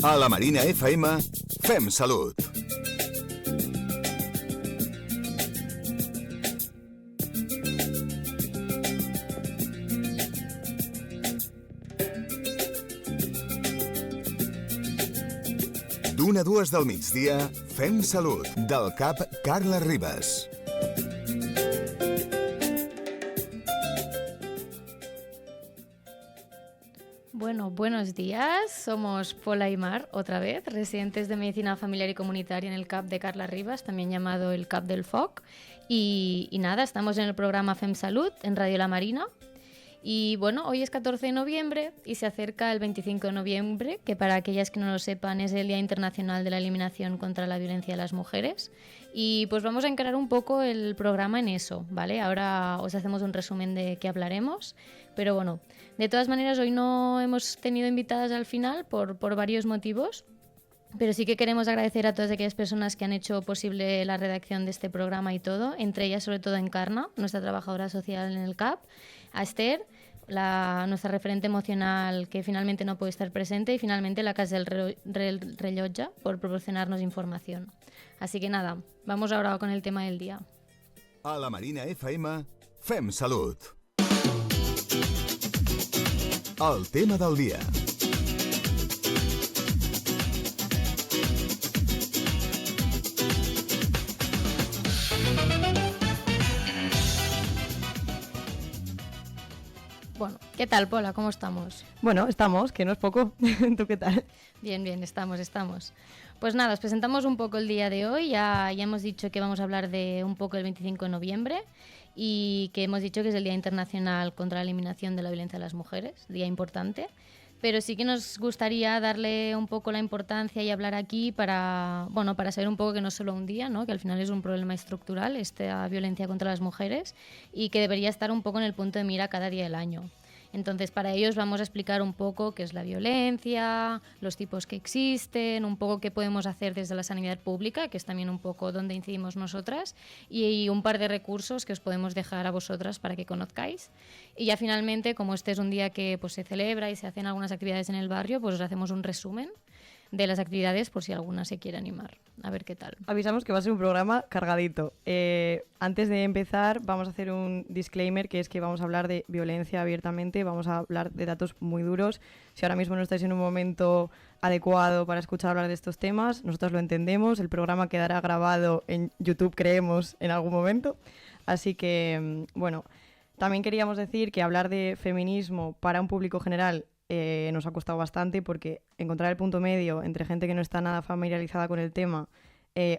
A la Marina FM, fem salut. D'una a dues del migdia, fem salut, del CAP Carla Ribas. Bueno, buenos días. Somos Pola y Mar, otra vez, residentes de Medicina Familiar y Comunitaria en el CAP de Carla Ribas, también llamado el CAP del FOC. Y nada, estamos en el programa Fem Salut, en Radio La Marina. Y bueno, hoy es 14 de noviembre y se acerca el 25 de noviembre, que para aquellas que no lo sepan es el Día Internacional de la Eliminación contra la Violencia de las Mujeres. Y pues vamos a encarar un poco el programa en eso, ¿vale? Ahora os hacemos un resumen de qué hablaremos, pero bueno, de todas maneras hoy no hemos tenido invitadas al final por varios motivos. Pero sí que queremos agradecer a todas aquellas personas que han hecho posible la redacción de este programa y todo, entre ellas sobre todo a Encarna, nuestra trabajadora social en el CAP, a Esther, nuestra referente emocional que finalmente no puede estar presente, y finalmente la Casa del Rellotge por proporcionarnos información. Así que nada, vamos ahora con el tema del día. A la Marina FM, fem salut. El tema del dia. Bueno, ¿qué tal, Pola? ¿Cómo estamos? Bueno, estamos, que no es poco. ¿Tú qué tal? Bien, estamos. Pues nada, os presentamos un poco el día de hoy. Ya hemos dicho que vamos a hablar de un poco el 25 de noviembre y que hemos dicho que es el Día Internacional contra la Eliminación de la Violencia de las Mujeres, día importante. Pero sí que nos gustaría darle un poco la importancia y hablar aquí para saber un poco que no es solo un día, ¿no? Que al final es un problema estructural, esta violencia contra las mujeres, y que debería estar un poco en el punto de mira cada día del año. Entonces, para ellos vamos a explicar un poco qué es la violencia, los tipos que existen, un poco qué podemos hacer desde la sanidad pública, que es también un poco donde incidimos nosotras, y un par de recursos que os podemos dejar a vosotras para que conozcáis. Y ya finalmente, como este es un día que pues, se celebra y se hacen algunas actividades en el barrio, pues os hacemos un resumen de las actividades por si alguna se quiere animar. A ver qué tal. Avisamos que va a ser un programa cargadito. Antes de empezar, vamos a hacer un disclaimer, que es que vamos a hablar de violencia abiertamente, vamos a hablar de datos muy duros. Si ahora mismo no estáis en un momento adecuado para escuchar hablar de estos temas, nosotros lo entendemos. El programa quedará grabado en YouTube, creemos, en algún momento. Así que, bueno, también queríamos decir que hablar de feminismo para un público general nos ha costado bastante, porque encontrar el punto medio entre gente que no está nada familiarizada con el tema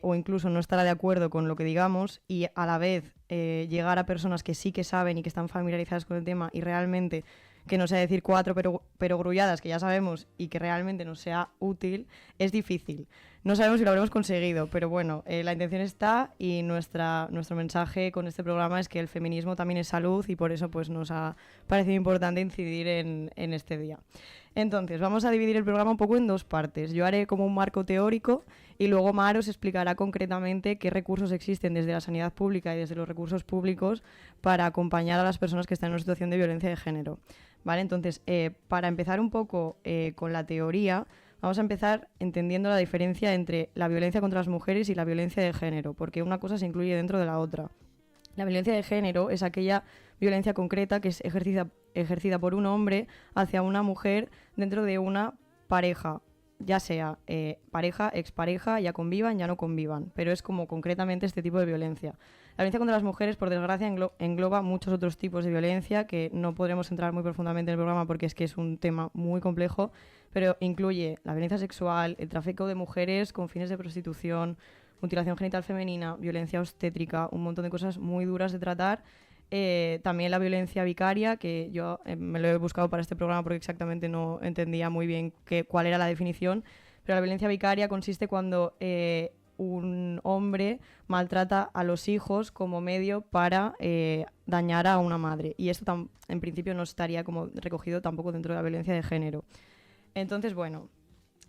o incluso no estará de acuerdo con lo que digamos, y a la vez llegar a personas que sí que saben y que están familiarizadas con el tema, y realmente que no sea decir cuatro pero grulladas que ya sabemos y que realmente nos sea útil, es difícil. No sabemos si lo habremos conseguido, pero bueno, la intención está, y nuestro mensaje con este programa es que el feminismo también es salud, y por eso pues nos ha parecido importante incidir en este día. Entonces, vamos a dividir el programa un poco en dos partes. Yo haré como un marco teórico y luego Mar os explicará concretamente qué recursos existen desde la sanidad pública y desde los recursos públicos para acompañar a las personas que están en una situación de violencia de género. ¿Vale? Entonces, para empezar un poco con la teoría, vamos a empezar entendiendo la diferencia entre la violencia contra las mujeres y la violencia de género, porque una cosa se incluye dentro de la otra. La violencia de género es aquella violencia concreta que es ejercida por un hombre hacia una mujer dentro de una pareja, ya sea pareja, expareja, ya convivan, ya no convivan, pero es como concretamente este tipo de violencia. La violencia contra las mujeres, por desgracia, engloba muchos otros tipos de violencia que no podremos entrar muy profundamente en el programa porque es que es un tema muy complejo, pero incluye la violencia sexual, el tráfico de mujeres con fines de prostitución, mutilación genital femenina, violencia obstétrica, un montón de cosas muy duras de tratar. También la violencia vicaria, que yo me lo he buscado para este programa porque exactamente no entendía muy bien cuál era la definición, pero la violencia vicaria consiste cuando un hombre maltrata a los hijos como medio para dañar a una madre, y esto en principio no estaría como recogido tampoco dentro de la violencia de género. Entonces, bueno,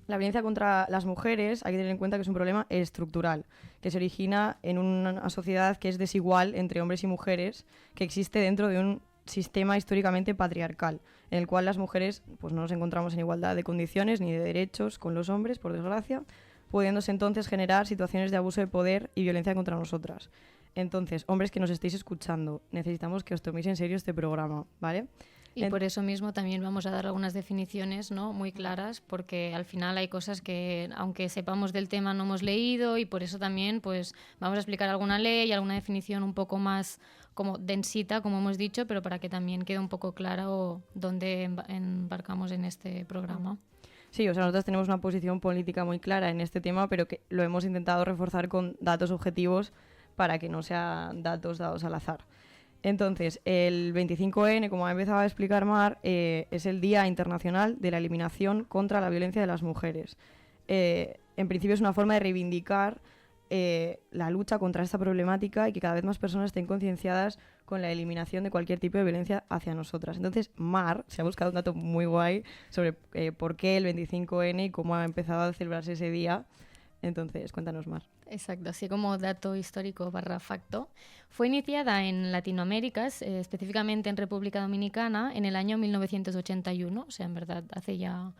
la violencia contra las mujeres hay que tener en cuenta que es un problema estructural, que se origina en una sociedad que es desigual entre hombres y mujeres, que existe dentro de un sistema históricamente patriarcal, en el cual las mujeres pues, no nos encontramos en igualdad de condiciones ni de derechos con los hombres, por desgracia, pudiéndose entonces generar situaciones de abuso de poder y violencia contra nosotras. Entonces, hombres que nos estéis escuchando, necesitamos que os toméis en serio este programa, ¿vale? Y por eso mismo también vamos a dar algunas definiciones, ¿no?, muy claras, porque al final hay cosas que, aunque sepamos del tema, no hemos leído, y por eso también pues vamos a explicar alguna ley, alguna definición un poco más como densita, como hemos dicho, pero para que también quede un poco claro dónde embarcamos en este programa. Sí, o sea, nosotros tenemos una posición política muy clara en este tema, pero que lo hemos intentado reforzar con datos objetivos para que no sean datos dados al azar. Entonces, el 25N, como ha empezado a explicar Mar, es el Día Internacional de la Eliminación contra la Violencia de las Mujeres. En principio es una forma de reivindicar la lucha contra esta problemática y que cada vez más personas estén concienciadas con la eliminación de cualquier tipo de violencia hacia nosotras. Entonces, Mar se ha buscado un dato muy guay sobre por qué el 25N y cómo ha empezado a celebrarse ese día. Entonces, cuéntanos, Mar. Exacto, así como dato histórico / facto. Fue iniciada en Latinoamérica, específicamente en República Dominicana, en el año 1981, o sea, en verdad, hace ya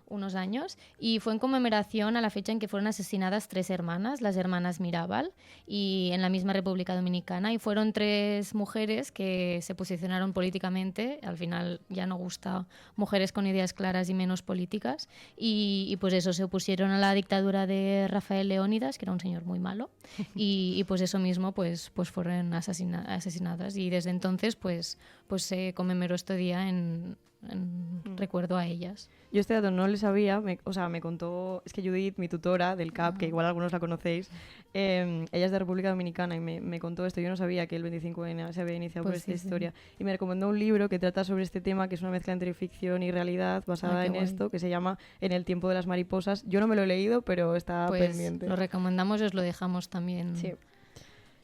unos años, y fue en conmemoración a la fecha en que fueron asesinadas 3 hermanas, las hermanas Mirabal, y en la misma República Dominicana, y fueron 3 mujeres que se posicionaron políticamente. Al final ya no gusta mujeres con ideas claras y menos políticas, y pues eso, se opusieron a la dictadura de Rafael Leónidas, que era un señor muy malo, y pues eso mismo pues fueron asesinadas, y desde entonces pues se conmemoró este día en recuerdo a ellas. Yo este dato no le sabía, me contó, es que Judith, mi tutora del CAP, que igual algunos la conocéis, ella es de República Dominicana y me contó esto. Yo no sabía que el 25N se había iniciado por esta historia. Y me recomendó un libro que trata sobre este tema, que es una mezcla entre ficción y realidad basada en esto, que se llama En el tiempo de las mariposas. Yo no me lo he leído, pero está pendiente. Lo recomendamos y os lo dejamos también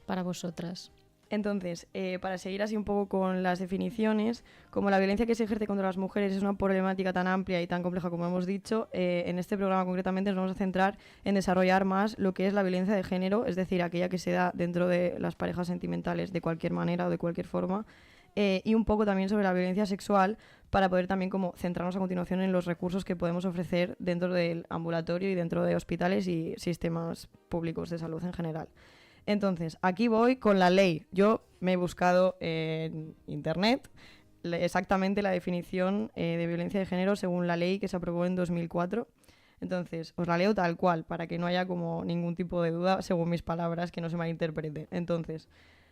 para vosotras. Entonces, para seguir así un poco con las definiciones, como la violencia que se ejerce contra las mujeres es una problemática tan amplia y tan compleja como hemos dicho, en este programa concretamente nos vamos a centrar en desarrollar más lo que es la violencia de género, es decir, aquella que se da dentro de las parejas sentimentales de cualquier manera o de cualquier forma, y un poco también sobre la violencia sexual, para poder también como centrarnos a continuación en los recursos que podemos ofrecer dentro del ambulatorio y dentro de hospitales y sistemas públicos de salud en general. Entonces, aquí voy con la ley. Yo me he buscado en internet exactamente la definición de violencia de género según la ley que se aprobó en 2004. Entonces, os la leo tal cual, para que no haya como ningún tipo de duda según mis palabras, que no se malinterprete. Entonces,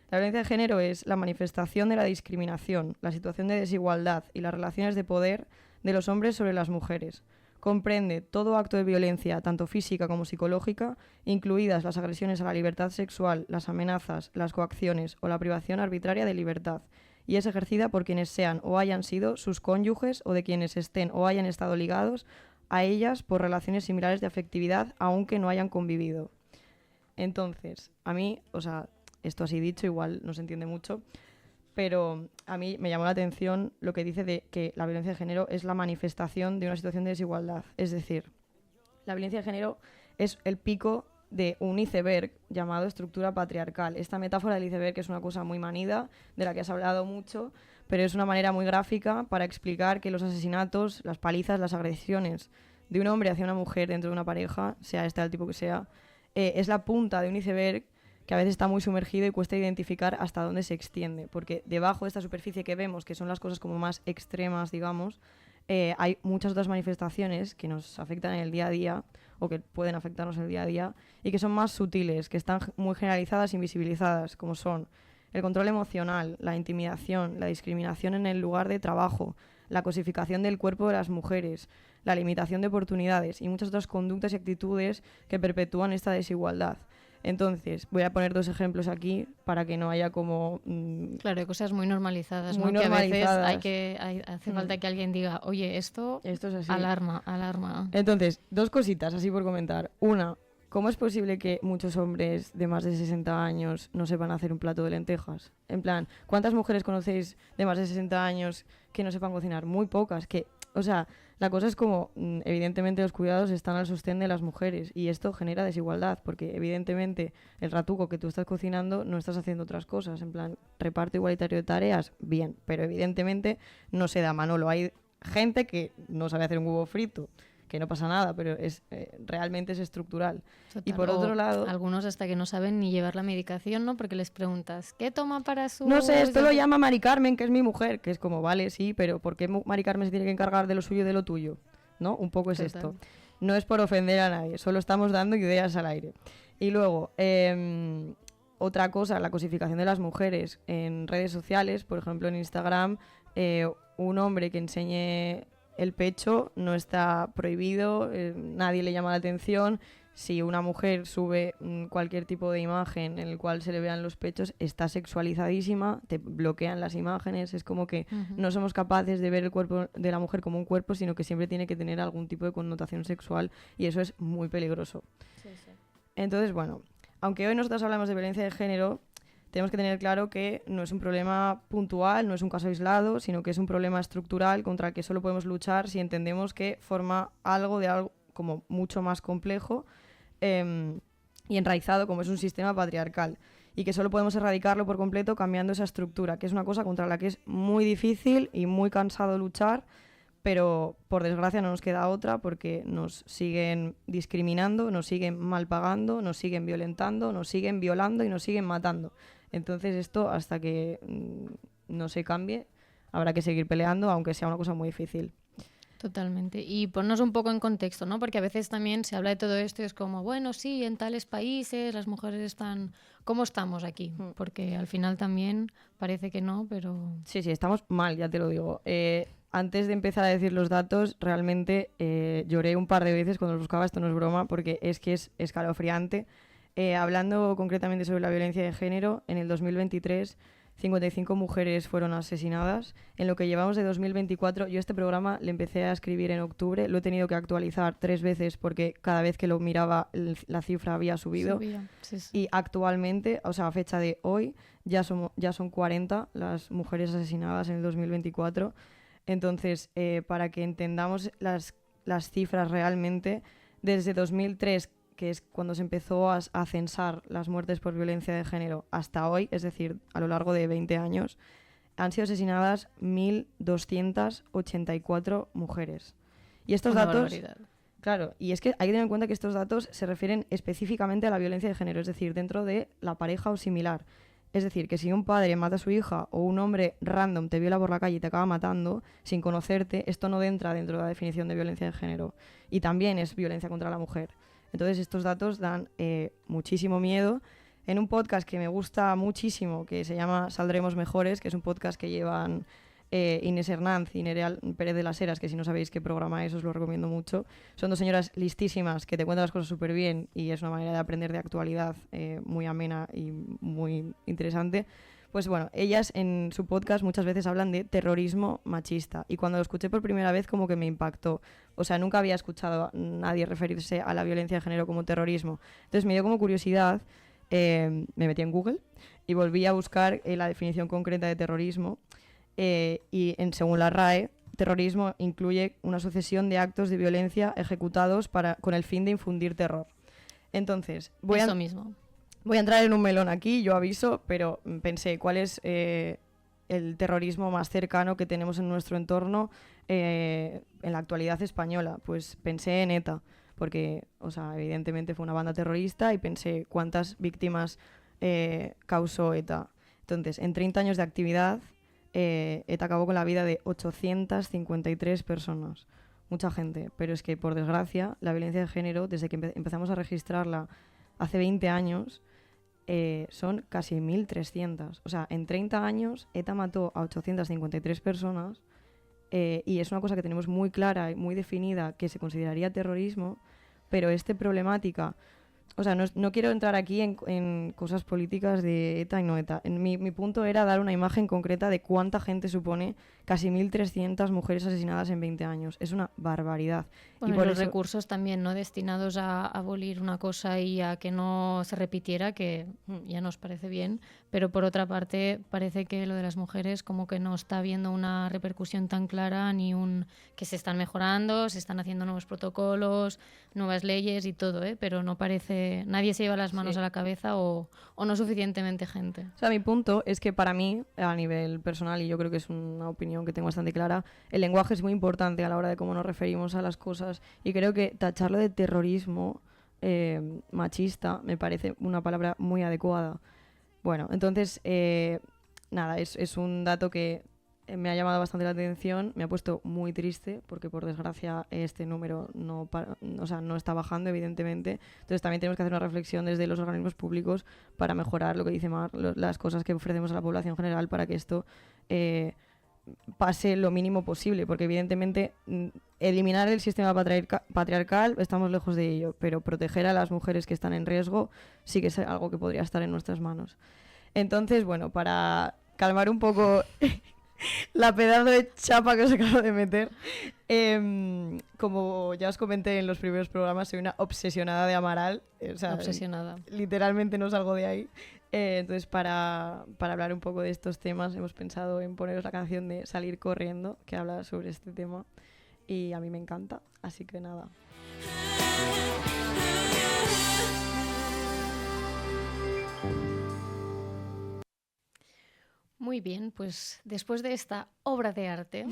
la violencia de género es la manifestación de la discriminación, la situación de desigualdad y las relaciones de poder de los hombres sobre las mujeres. Comprende todo acto de violencia, tanto física como psicológica, incluidas las agresiones a la libertad sexual, las amenazas, las coacciones o la privación arbitraria de libertad, y es ejercida por quienes sean o hayan sido sus cónyuges o de quienes estén o hayan estado ligados a ellas por relaciones similares de afectividad, aunque no hayan convivido. Entonces, a mí, o sea, esto así dicho, igual no se entiende mucho, pero a mí me llamó la atención lo que dice de que la violencia de género es la manifestación de una situación de desigualdad. Es decir, la violencia de género es el pico de un iceberg llamado estructura patriarcal. Esta metáfora del iceberg es una cosa muy manida, de la que has hablado mucho, pero es una manera muy gráfica para explicar que los asesinatos, las palizas, las agresiones de un hombre hacia una mujer dentro de una pareja, sea este el tipo que sea, es la punta de un iceberg que a veces está muy sumergido y cuesta identificar hasta dónde se extiende, porque debajo de esta superficie que vemos, que son las cosas como más extremas, digamos, hay muchas otras manifestaciones que nos afectan en el día a día, o que pueden afectarnos en el día a día, y que son más sutiles, que están muy generalizadas e invisibilizadas, como son el control emocional, la intimidación, la discriminación en el lugar de trabajo, la cosificación del cuerpo de las mujeres, la limitación de oportunidades y muchas otras conductas y actitudes que perpetúan esta desigualdad. Entonces, voy a poner 2 ejemplos aquí para que no haya como... Claro, hay cosas muy normalizadas, muy ¿no? normalizadas. Que a veces hace falta que alguien diga, oye, esto es así. Alarma. Entonces, 2 cositas así por comentar. Una, ¿cómo es posible que muchos hombres de más de 60 años no sepan hacer un plato de lentejas? En plan, ¿cuántas mujeres conocéis de más de 60 años que no sepan cocinar? Muy pocas. O sea, La cosa es como, evidentemente, los cuidados están al sostén de las mujeres y esto genera desigualdad porque, evidentemente, el ratuco que tú estás cocinando no estás haciendo otras cosas. En plan, reparto igualitario de tareas, bien, pero evidentemente no se da, Manolo. Hay gente que no sabe hacer un huevo frito, que no pasa nada, pero realmente es estructural. Total. Y por otro lado... Algunos hasta que no saben ni llevar la medicación, ¿no? Porque les preguntas, ¿qué toma para su...? No sé, esto lo llama Mari Carmen, que es mi mujer, que es como, vale, sí, pero ¿por qué Mari Carmen se tiene que encargar de lo suyo y de lo tuyo? ¿No? Un poco es Total. esto. No es por ofender a nadie, solo estamos dando ideas al aire. Y luego, otra cosa, la cosificación de las mujeres en redes sociales, por ejemplo en Instagram, un hombre que enseñe el pecho no está prohibido, nadie le llama la atención. Si una mujer sube cualquier tipo de imagen en el cual se le vean los pechos, está sexualizadísima, te bloquean las imágenes, es como que no somos capaces de ver el cuerpo de la mujer como un cuerpo, sino que siempre tiene que tener algún tipo de connotación sexual y eso es muy peligroso. Sí, sí. Entonces, bueno, aunque hoy nosotros hablamos de violencia de género, tenemos que tener claro que no es un problema puntual, no es un caso aislado, sino que es un problema estructural contra el que solo podemos luchar si entendemos que forma algo de algo como mucho más complejo y enraizado como es un sistema patriarcal y que solo podemos erradicarlo por completo cambiando esa estructura, que es una cosa contra la que es muy difícil y muy cansado luchar, pero por desgracia no nos queda otra porque nos siguen discriminando, nos siguen mal pagando, nos siguen violentando, nos siguen violando y nos siguen matando. Entonces esto, hasta que no se cambie, habrá que seguir peleando, aunque sea una cosa muy difícil. Totalmente. Y ponnos un poco en contexto, ¿no? Porque a veces también se habla de todo esto y es como, bueno, sí, en tales países las mujeres están... ¿Cómo estamos aquí? Porque al final también parece que no, pero... Sí, estamos mal, ya te lo digo. Antes de empezar a decir los datos, realmente lloré un par de veces cuando los buscaba, esto no es broma, porque es que es escalofriante. Hablando concretamente sobre la violencia de género, en el 2023 55 mujeres fueron asesinadas. En lo que llevamos de 2024, yo este programa le empecé a escribir en octubre, lo he tenido que actualizar 3 veces porque cada vez que lo miraba la cifra había subido. Sí. Y actualmente, o sea, a fecha de hoy, ya son 40 las mujeres asesinadas en el 2024. Entonces, para que entendamos las cifras realmente, desde 2003, que es cuando se empezó a censar las muertes por violencia de género, hasta hoy, es decir, a lo largo de 20 años, han sido asesinadas 1.284 mujeres. Y estos datos... barbaridad. Claro, y es que hay que tener en cuenta que estos datos se refieren específicamente a la violencia de género, es decir, dentro de la pareja o similar. Es decir, que si un padre mata a su hija o un hombre random te viola por la calle y te acaba matando sin conocerte, esto no entra dentro de la definición de violencia de género. Y también es violencia contra la mujer. Entonces estos datos dan muchísimo miedo. En un podcast que me gusta muchísimo, que se llama Saldremos Mejores, que es un podcast que llevan Inés Hernández y Nerea Pérez de las Heras, que si no sabéis qué programa es, os lo recomiendo mucho. Son 2 señoras listísimas que te cuentan las cosas súper bien y es una manera de aprender de actualidad muy amena y muy interesante. Pues bueno, ellas en su podcast muchas veces hablan de terrorismo machista y cuando lo escuché por primera vez como que me impactó. O sea, nunca había escuchado a nadie referirse a la violencia de género como terrorismo. Entonces me dio como curiosidad, me metí en Google y volví a buscar la definición concreta de terrorismo y según la RAE, terrorismo incluye una sucesión de actos de violencia ejecutados con el fin de infundir terror. Entonces, Eso mismo. Voy a entrar en un melón aquí, yo aviso, pero pensé, ¿cuál es el terrorismo más cercano que tenemos en nuestro entorno en la actualidad española? Pues pensé en ETA, porque, o sea, evidentemente fue una banda terrorista y pensé cuántas víctimas causó ETA. Entonces, en 30 años de actividad, ETA acabó con la vida de 853 personas. Mucha gente, pero es que, por desgracia, la violencia de género, desde que empezamos a registrarla hace 20 años, son casi 1.300. O sea, en 30 años ETA mató a 853 personas y es una cosa que tenemos muy clara y muy definida que se consideraría terrorismo, pero esta problemática O sea, no quiero entrar aquí en cosas políticas de ETA y no ETA. Mi punto era dar una imagen concreta de cuánta gente supone casi 1.300 mujeres asesinadas en 20 años. Es una barbaridad. Bueno, y por los eso, recursos también, ¿no? Destinados a abolir una cosa y a que no se repitiera, que ya nos parece bien, pero por otra parte parece que lo de las mujeres como que no está habiendo una repercusión tan clara que se están mejorando, se están haciendo nuevos protocolos, nuevas leyes y todo, ¿eh? Pero no parece, nadie se lleva las manos a la cabeza o no suficientemente gente. O sea, mi punto es que para mí, a nivel personal, y yo creo que es una opinión que tengo bastante clara, el lenguaje es muy importante a la hora de cómo nos referimos a las cosas, y creo que tacharlo de terrorismo machista me parece una palabra muy adecuada. Bueno, entonces, nada, es un dato que me ha llamado bastante la atención, me ha puesto muy triste porque por desgracia este número no está bajando, evidentemente. Entonces también tenemos que hacer una reflexión desde los organismos públicos para mejorar lo que dice Mar, las cosas que ofrecemos a la población general para que esto pase lo mínimo posible, porque evidentemente eliminar el sistema patriarcal estamos lejos de ello, pero proteger a las mujeres que están en riesgo sí que es algo que podría estar en nuestras manos. Entonces, bueno, para calmar un poco la pedazo de chapa que os acabo de meter, como ya os comenté en los primeros programas, soy una obsesionada de Amaral. O sea, obsesionada. Literalmente no salgo de ahí. Entonces, para hablar un poco de estos temas, hemos pensado en poneros la canción de Salir Corriendo, que habla sobre este tema. Y a mí me encanta, así que nada. Muy bien, pues después de esta obra de arte,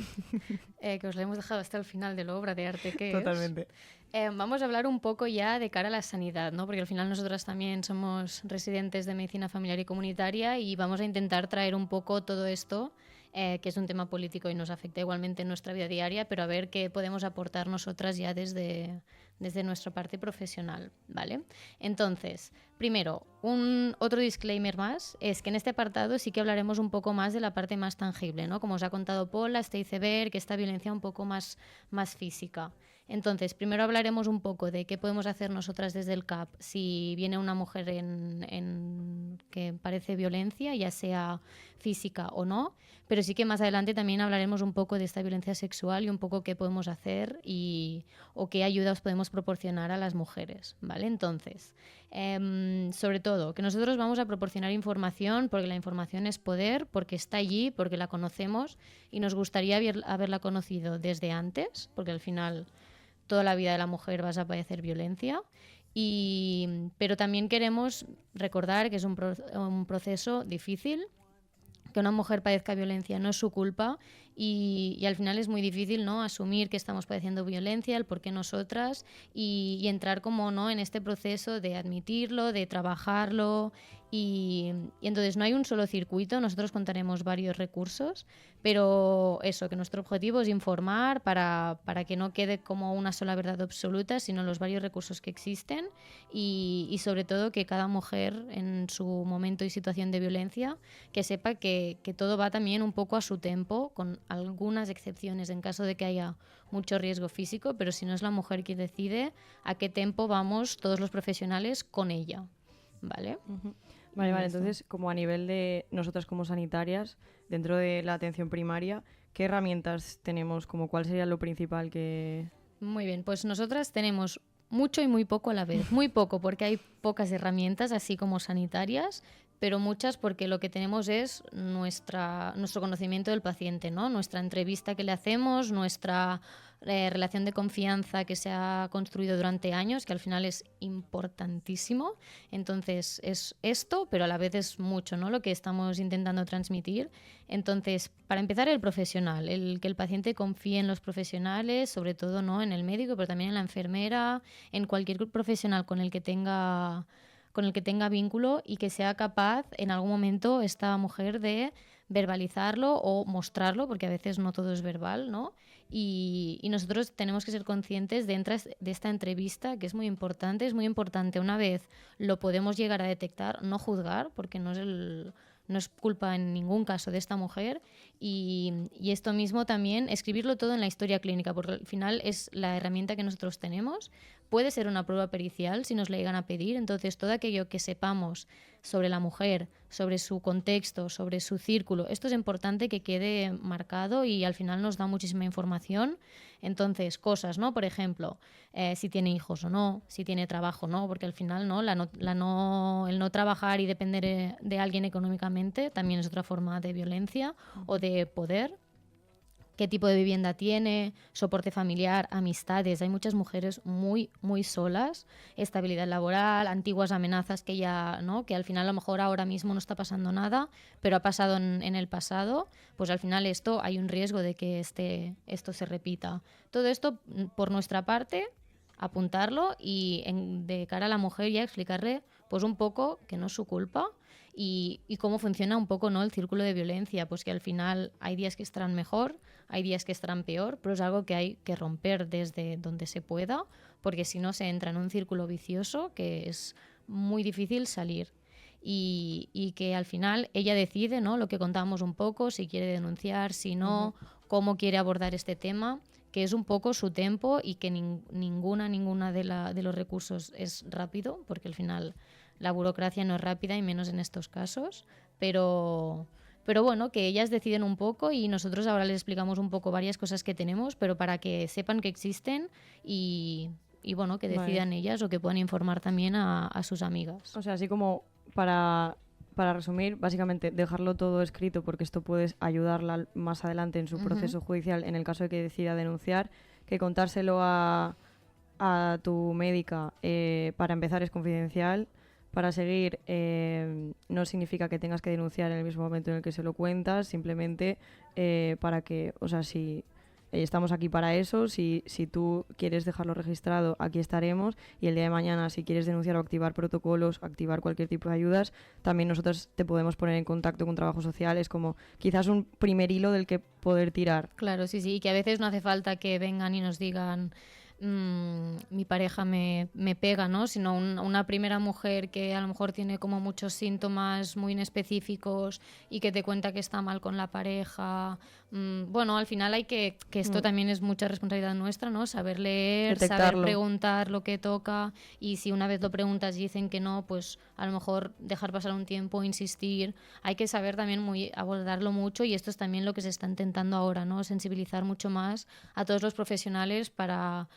que os la hemos dejado hasta el final de la obra de arte que Totalmente. vamos a hablar un poco ya de cara a la sanidad, ¿no? Porque al final nosotras también somos residentes de medicina familiar y comunitaria y vamos a intentar traer un poco todo esto, que es un tema político y nos afecta igualmente en nuestra vida diaria, pero a ver qué podemos aportar nosotras ya desde nuestra parte profesional, ¿vale? Entonces, primero, otro disclaimer más es que en este apartado sí que hablaremos un poco más de la parte más tangible, ¿no? Como os ha contado Paula, este iceberg, esta violencia un poco más física. Entonces, primero hablaremos un poco de qué podemos hacer nosotras desde el CAP si viene una mujer que parece violencia, ya sea física o no, pero sí que más adelante también hablaremos un poco de esta violencia sexual y un poco qué podemos hacer o qué ayudas podemos proporcionar a las mujeres, ¿vale? Entonces, sobre todo, que nosotros vamos a proporcionar información porque la información es poder, porque está allí, porque la conocemos y nos gustaría haberla conocido desde antes, porque al final toda la vida de la mujer vas a padecer violencia, pero también queremos recordar que es un proceso difícil, que una mujer padezca violencia no es su culpa y al final es muy difícil, ¿no?, asumir que estamos padeciendo violencia, el por qué nosotras y entrar como, ¿no?, en este proceso de admitirlo, de trabajarlo y entonces no hay un solo circuito, nosotros contaremos varios recursos, pero eso, que nuestro objetivo es informar para que no quede como una sola verdad absoluta, sino los varios recursos que existen y sobre todo que cada mujer en su momento y situación de violencia que sepa que todo va también un poco a su tempo, con algunas excepciones en caso de que haya mucho riesgo físico, pero si no es la mujer quien decide a qué tempo vamos todos los profesionales con ella, ¿vale? Uh-huh. Vale, entonces, como a nivel de nosotras como sanitarias, dentro de la atención primaria, ¿qué herramientas tenemos? Como ¿cuál sería lo principal que...? Muy bien, pues nosotras tenemos mucho y muy poco a la vez. Muy poco porque hay pocas herramientas, así como sanitarias, pero muchas porque lo que tenemos es nuestro conocimiento del paciente, ¿no? Nuestra entrevista que le hacemos, nuestra relación de confianza que se ha construido durante años, que al final es importantísimo. Entonces es esto, pero a la vez es mucho, ¿no?, lo que estamos intentando transmitir. Entonces, para empezar, el profesional, que el paciente confíe en los profesionales, sobre todo, ¿no?, en el médico, pero también en la enfermera, en cualquier profesional con el que tenga vínculo y que sea capaz en algún momento esta mujer de verbalizarlo o mostrarlo, porque a veces no todo es verbal, ¿no? Y nosotros tenemos que ser conscientes de esta entrevista, que es muy importante. Una vez lo podemos llegar a detectar, no juzgar, porque no es culpa en ningún caso de esta mujer, Y esto mismo también, escribirlo todo en la historia clínica, porque al final es la herramienta que nosotros tenemos. Puede ser una prueba pericial si nos la llegan a pedir, entonces todo aquello que sepamos sobre la mujer, sobre su contexto, sobre su círculo, esto es importante que quede marcado y al final nos da muchísima información. Entonces, cosas, ¿no? Por ejemplo, si tiene hijos o no, si tiene trabajo o no, porque al final ¿no? El no trabajar y depender de alguien económicamente también es otra forma de violencia o de poder. Qué tipo de vivienda tiene, soporte familiar, amistades. Hay muchas mujeres muy, muy solas, estabilidad laboral, antiguas amenazas que ya, ¿no? Que al final a lo mejor ahora mismo no está pasando nada, pero ha pasado en el pasado, pues al final esto hay un riesgo de que esto se repita. Todo esto, por nuestra parte, apuntarlo y de cara a la mujer ya explicarle pues un poco que no es su culpa y cómo funciona un poco, ¿no? El círculo de violencia, pues que al final hay días que estarán mejor, hay días que estarán peor, pero es algo que hay que romper desde donde se pueda, porque si no se entra en un círculo vicioso que es muy difícil salir. Y que al final ella decide, ¿no? Lo que contábamos un poco, si quiere denunciar, si no, cómo quiere abordar este tema, que es un poco su tiempo y que ninguna de los recursos es rápido, porque al final la burocracia no es rápida y menos en estos casos, pero bueno, que ellas deciden un poco y nosotros ahora les explicamos un poco varias cosas que tenemos, pero para que sepan que existen y bueno, que decidan ellas o que puedan informar también a sus amigas. O sea, así como para resumir, básicamente dejarlo todo escrito porque esto puede ayudarla más adelante en su proceso judicial en el caso de que decida denunciar, que contárselo a tu médica para empezar es confidencial, para seguir no significa que tengas que denunciar en el mismo momento en el que se lo cuentas, simplemente para que, o sea, si estamos aquí para eso, si tú quieres dejarlo registrado, aquí estaremos y el día de mañana si quieres denunciar o activar protocolos, activar cualquier tipo de ayudas, también nosotros te podemos poner en contacto con trabajo social, es como quizás un primer hilo del que poder tirar. Claro, sí, y que a veces no hace falta que vengan y nos digan mi pareja me pega, ¿no? Sino una primera mujer que a lo mejor tiene como muchos síntomas muy inespecíficos y que te cuenta que está mal con la pareja. Bueno, al final hay que esto también es mucha responsabilidad nuestra, ¿no? Saber leer, saber preguntar lo que toca y si una vez lo preguntas y dicen que no, pues a lo mejor dejar pasar un tiempo, insistir. Hay que saber también abordarlo mucho y esto es también lo que se está intentando ahora, ¿no? Sensibilizar mucho más a todos los profesionales para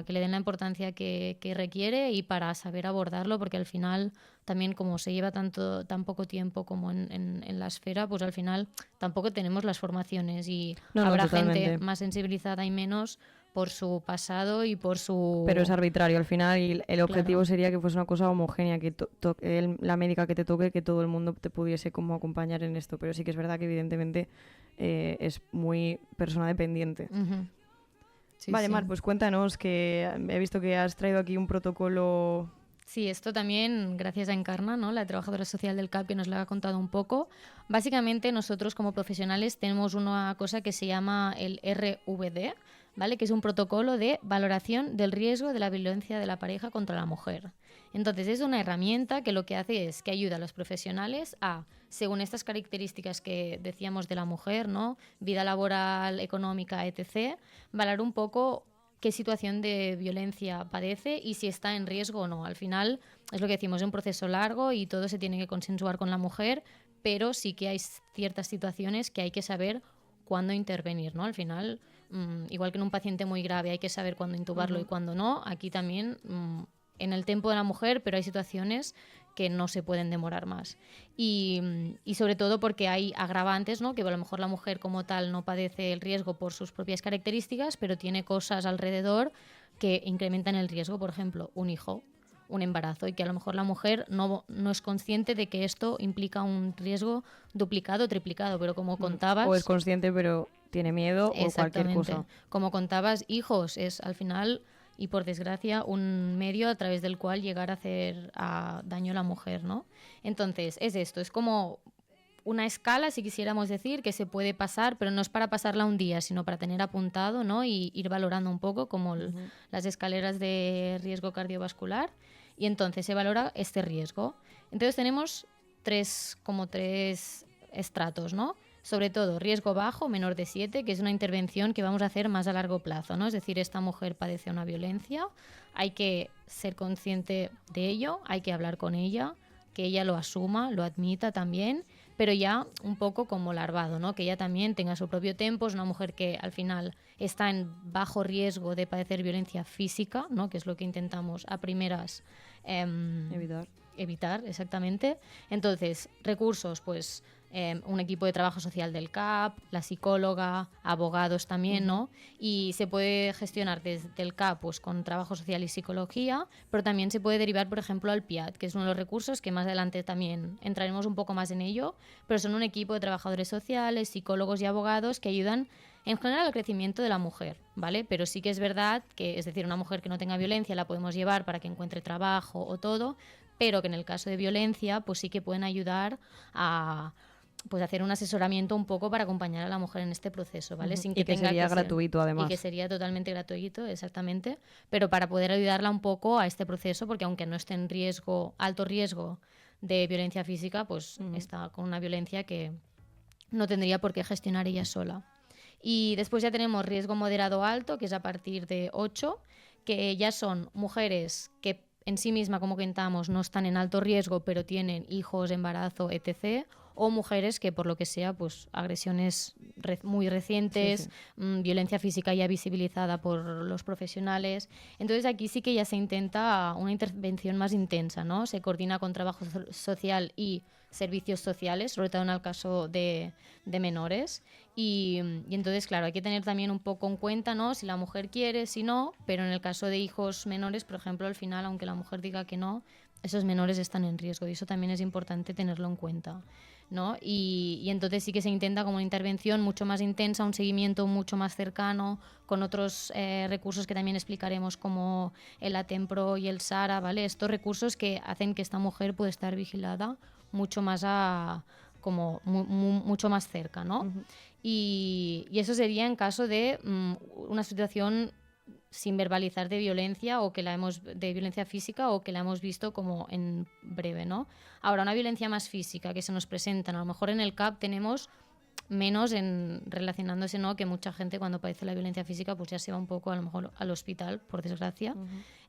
que le den la importancia que requiere y para saber abordarlo, porque al final también como se lleva tan poco tiempo como en la esfera, pues al final tampoco tenemos las formaciones y habrá gente más sensibilizada y menos por su pasado y por su... Pero es arbitrario al final y el objetivo sería que fuese una cosa homogénea, que la médica que te toque, que todo el mundo te pudiese como acompañar en esto, pero sí que es verdad que evidentemente es muy persona dependiente. Sí, vale, sí. Mar, pues cuéntanos, que he visto que has traído aquí un protocolo. Sí, esto también gracias a Encarna, ¿no? La trabajadora social del CAP, que nos lo ha contado un poco. Básicamente nosotros como profesionales tenemos una cosa que se llama el RVD, ¿vale? Que es un protocolo de valoración del riesgo de la violencia de la pareja contra la mujer. Entonces es una herramienta que lo que hace es que ayuda a los profesionales a, según estas características que decíamos de la mujer, ¿no? Vida laboral, económica, etc., valorar un poco qué situación de violencia padece y si está en riesgo o no. Al final es lo que decimos, es un proceso largo y todo se tiene que consensuar con la mujer, pero sí que hay ciertas situaciones que hay que saber cuándo intervenir, ¿no? Al final, igual que en un paciente muy grave hay que saber cuándo intubarlo y cuándo no, aquí también en el tiempo de la mujer, pero hay situaciones que no se pueden demorar más. Y sobre todo porque hay agravantes, ¿no? Que a lo mejor la mujer como tal no padece el riesgo por sus propias características, pero tiene cosas alrededor que incrementan el riesgo, por ejemplo, un hijo, un embarazo, y que a lo mejor la mujer no es consciente de que esto implica un riesgo duplicado o triplicado, pero como contabas... O es consciente pero tiene miedo o cualquier cosa. Como contabas, hijos es al final... y por desgracia un medio a través del cual llegar a hacer daño a la mujer, ¿no? Entonces, es esto, es como una escala, si quisiéramos decir, que se puede pasar, pero no es para pasarla un día, sino para tener apuntado, ¿no? Y ir valorando un poco como las escaleras de riesgo cardiovascular, y entonces se valora este riesgo. Entonces tenemos tres estratos, ¿no? sobre todo riesgo bajo, menor de 7, que es una intervención que vamos a hacer más a largo plazo, ¿no? Es decir, esta mujer padece una violencia, hay que ser consciente de ello, hay que hablar con ella, que ella lo asuma, lo admita también, pero ya un poco como larvado, ¿no? Que ella también tenga su propio tiempo. Es una mujer que al final está en bajo riesgo de padecer violencia física, ¿no? Que es lo que intentamos a primeras evitar, exactamente. Entonces, recursos, pues un equipo de trabajo social del CAP, la psicóloga, abogados también, ¿no? Y se puede gestionar desde el CAP pues, con trabajo social y psicología, pero también se puede derivar, por ejemplo, al PIAT, que es uno de los recursos que más adelante también entraremos un poco más en ello, pero son un equipo de trabajadores sociales, psicólogos y abogados que ayudan en general al crecimiento de la mujer, ¿vale? Pero sí que es verdad que, es decir, una mujer que no tenga violencia la podemos llevar para que encuentre trabajo o todo, pero que en el caso de violencia pues sí que pueden ayudar a pues hacer un asesoramiento un poco para acompañar a la mujer en este proceso, ¿vale? Sin que y que tenga sería que ser, gratuito además. y que sería totalmente gratuito, exactamente, pero para poder ayudarla un poco a este proceso, porque aunque no esté en riesgo, alto riesgo de violencia física, pues está con una violencia que no tendría por qué gestionar ella sola. Y después ya tenemos riesgo moderado alto, que es a partir de 8, que ya son mujeres que en sí misma, como comentamos, no están en alto riesgo, pero tienen hijos, embarazo, etc., o mujeres que por lo que sea, pues agresiones muy recientes, violencia física ya visibilizada por los profesionales. Entonces aquí sí que ya se intenta una intervención más intensa, ¿no? Se coordina con trabajo social y servicios sociales, sobre todo en el caso de menores. Y entonces, claro, hay que tener también un poco en cuenta, ¿no? Si la mujer quiere, si no, pero en el caso de hijos menores, por ejemplo, al final, aunque la mujer diga que no, esos menores están en riesgo y eso también es importante tenerlo en cuenta, ¿no? Y entonces sí que se intenta como una intervención mucho más intensa, un seguimiento mucho más cercano, con otros recursos que también explicaremos como el Atempro y el SARA, ¿vale? Estos recursos que hacen que esta mujer pueda estar vigilada mucho más mucho más cerca, ¿no? Y eso sería en caso de una situación sin verbalizar de violencia de violencia física o que la hemos visto como en breve, ¿no? Ahora, una violencia más física que se nos presenta, a lo mejor en el CAP tenemos menos en relacionándose, ¿no? Que mucha gente cuando padece la violencia física pues ya se va un poco a lo mejor al hospital, por desgracia,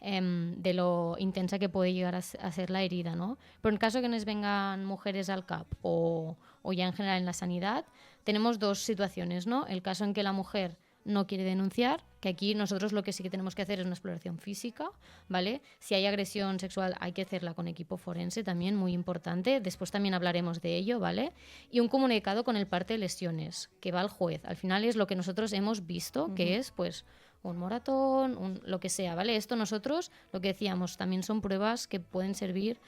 de lo intensa que puede llegar a ser la herida, ¿no? Pero en el caso que nos vengan mujeres al CAP o ya en general en la sanidad, tenemos dos situaciones, ¿no? El caso en que la mujer no quiere denunciar, que aquí nosotros lo que sí que tenemos que hacer es una exploración física, ¿vale? Si hay agresión sexual hay que hacerla con equipo forense también, muy importante. Después también hablaremos de ello, ¿vale? Y un comunicado con el parte de lesiones, que va al juez. Al final es lo que nosotros hemos visto, que es, pues, un moratón, lo que sea, ¿vale? Esto nosotros, lo que decíamos, también son pruebas que pueden servir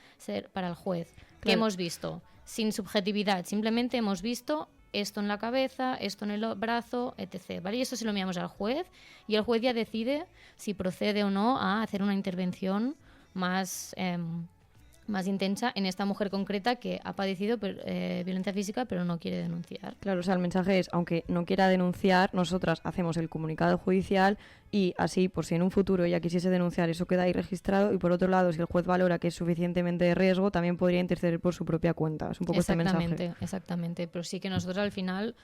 para el juez. Claro. ¿Qué hemos visto? Sin subjetividad, simplemente hemos visto esto en la cabeza, esto en el brazo, etc. ¿Vale? Y eso se lo enviamos al juez y el juez ya decide si procede o no a hacer una intervención más intensa en esta mujer concreta que ha padecido violencia física pero no quiere denunciar. Claro, o sea, el mensaje es, aunque no quiera denunciar, nosotras hacemos el comunicado judicial y así, por si en un futuro ella quisiese denunciar, eso queda ahí registrado y por otro lado, si el juez valora que es suficientemente de riesgo, también podría interceder por su propia cuenta. Es un poco este mensaje. Exactamente, pero sí que nosotros al final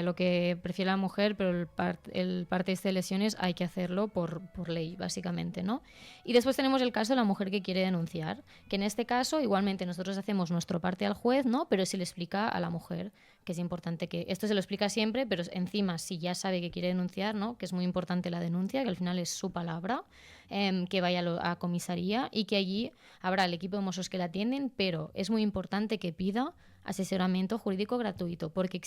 lo que prefiere la mujer, pero el parte de lesiones hay que hacerlo por ley, básicamente, ¿no? Y después tenemos el caso de la mujer que quiere denunciar, que en este caso igualmente nosotros hacemos nuestro parte al juez, ¿no? Pero se le explica a la mujer, que es importante que esto se lo explica siempre, pero encima si ya sabe que quiere denunciar, ¿no? Que es muy importante la denuncia, que al final es su palabra, que vaya a comisaría y que allí habrá el equipo de mozos que la atienden, pero es muy importante que pida asesoramiento jurídico gratuito, porque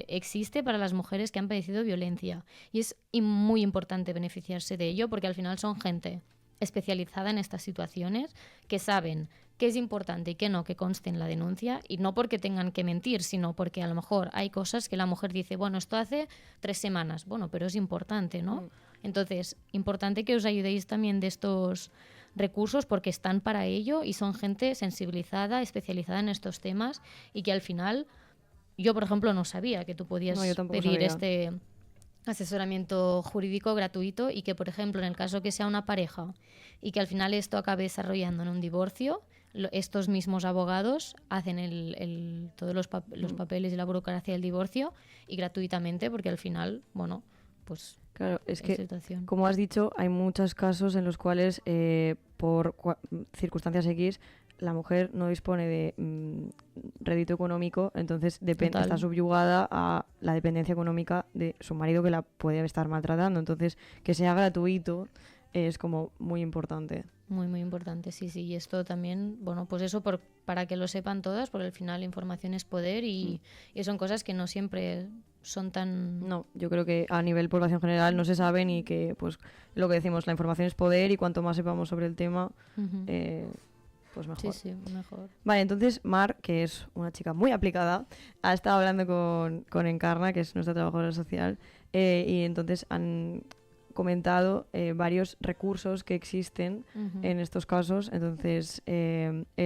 existe para las mujeres que han padecido violencia y es muy importante beneficiarse de ello, porque al final son gente especializada en estas situaciones que saben qué es importante y qué no que conste en la denuncia, y no porque tengan que mentir, sino porque a lo mejor hay cosas que la mujer dice, bueno, esto hace 3 semanas, bueno, pero es importante, ¿no? Entonces, importante que os ayudéis también de estos recursos porque están para ello y son gente sensibilizada, especializada en estos temas y que al final, yo por ejemplo no sabía que tú podías pedir este asesoramiento jurídico gratuito y que por ejemplo en el caso que sea una pareja y que al final esto acabe desarrollando en un divorcio, estos mismos abogados hacen todos los papeles y la burocracia del divorcio y gratuitamente, porque al final, bueno, pues... Claro, es que, como has dicho, hay muchos casos en los cuales, por circunstancias X, la mujer no dispone de rédito económico, entonces está subyugada a la dependencia económica de su marido, que la puede estar maltratando. Entonces, que sea gratuito es como muy importante. Muy, muy importante, sí. Y esto también, bueno, pues eso para que lo sepan todas, porque al final la información es poder y son cosas que no siempre son tan... No, yo creo que a nivel población general no se saben y que, pues, lo que decimos, la información es poder y cuanto más sepamos sobre el tema, pues mejor. Sí, mejor. Vale, entonces Mar, que es una chica muy aplicada, ha estado hablando con Encarna, que es nuestra trabajadora social, y entonces han comentado varios recursos que existen en estos casos. Entonces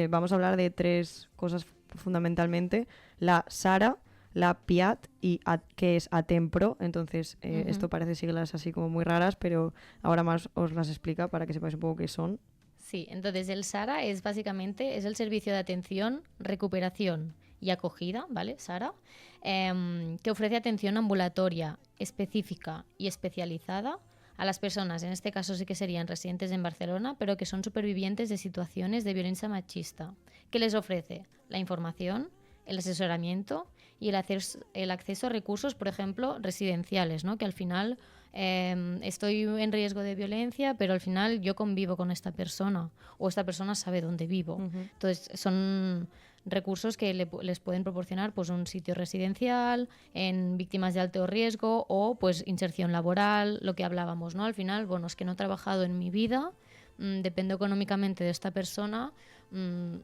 vamos a hablar de 3 cosas fundamentalmente: la SARA, la PIAT y que es ATEMPRO. Entonces esto parece siglas así como muy raras, pero ahora más os las explica para que sepáis un poco qué son. Sí, entonces el SARA es básicamente el servicio de atención, recuperación y acogida, ¿vale? SARA, que ofrece atención ambulatoria, específica y especializada a las personas, en este caso sí que serían residentes en Barcelona, pero que son supervivientes de situaciones de violencia machista, que les ofrece la información, el asesoramiento y el acceso a recursos, por ejemplo, residenciales, ¿no? Que al final estoy en riesgo de violencia, pero al final yo convivo con esta persona o esta persona sabe dónde vivo. Entonces son recursos que les pueden proporcionar pues un sitio residencial en víctimas de alto riesgo o pues inserción laboral, lo que hablábamos, ¿no? Al final, bueno, es que no he trabajado en mi vida, dependo económicamente de esta persona,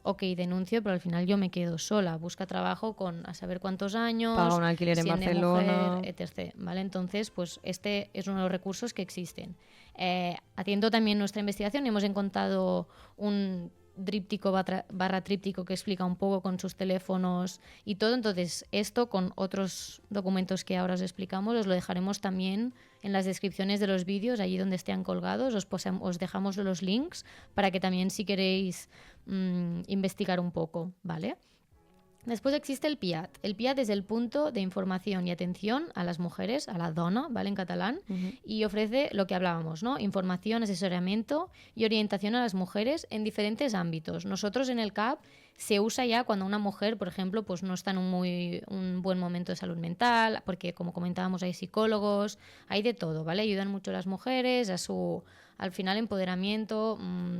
ok, denuncio, pero al final yo me quedo sola, busca trabajo con a saber cuántos años, paga un alquiler en Barcelona, mujer, etc. ¿Vale? Entonces, pues este es uno de los recursos que existen. Haciendo también nuestra investigación, hemos encontrado un díptico barra tríptico que explica un poco con sus teléfonos y todo. Entonces esto con otros documentos que ahora os explicamos os lo dejaremos también en las descripciones de los vídeos, allí donde estén colgados, os dejamos los links para que también si queréis investigar un poco, ¿vale? Después existe el PIAT. El PIAT es el punto de información y atención a las mujeres, a la dona, ¿vale? En catalán, y ofrece lo que hablábamos, ¿no? Información, asesoramiento y orientación a las mujeres en diferentes ámbitos. Nosotros en el CAP se usa ya cuando una mujer, por ejemplo, pues no está en un buen momento de salud mental, porque como comentábamos hay psicólogos, hay de todo, ¿vale? Ayudan mucho a las mujeres al final empoderamiento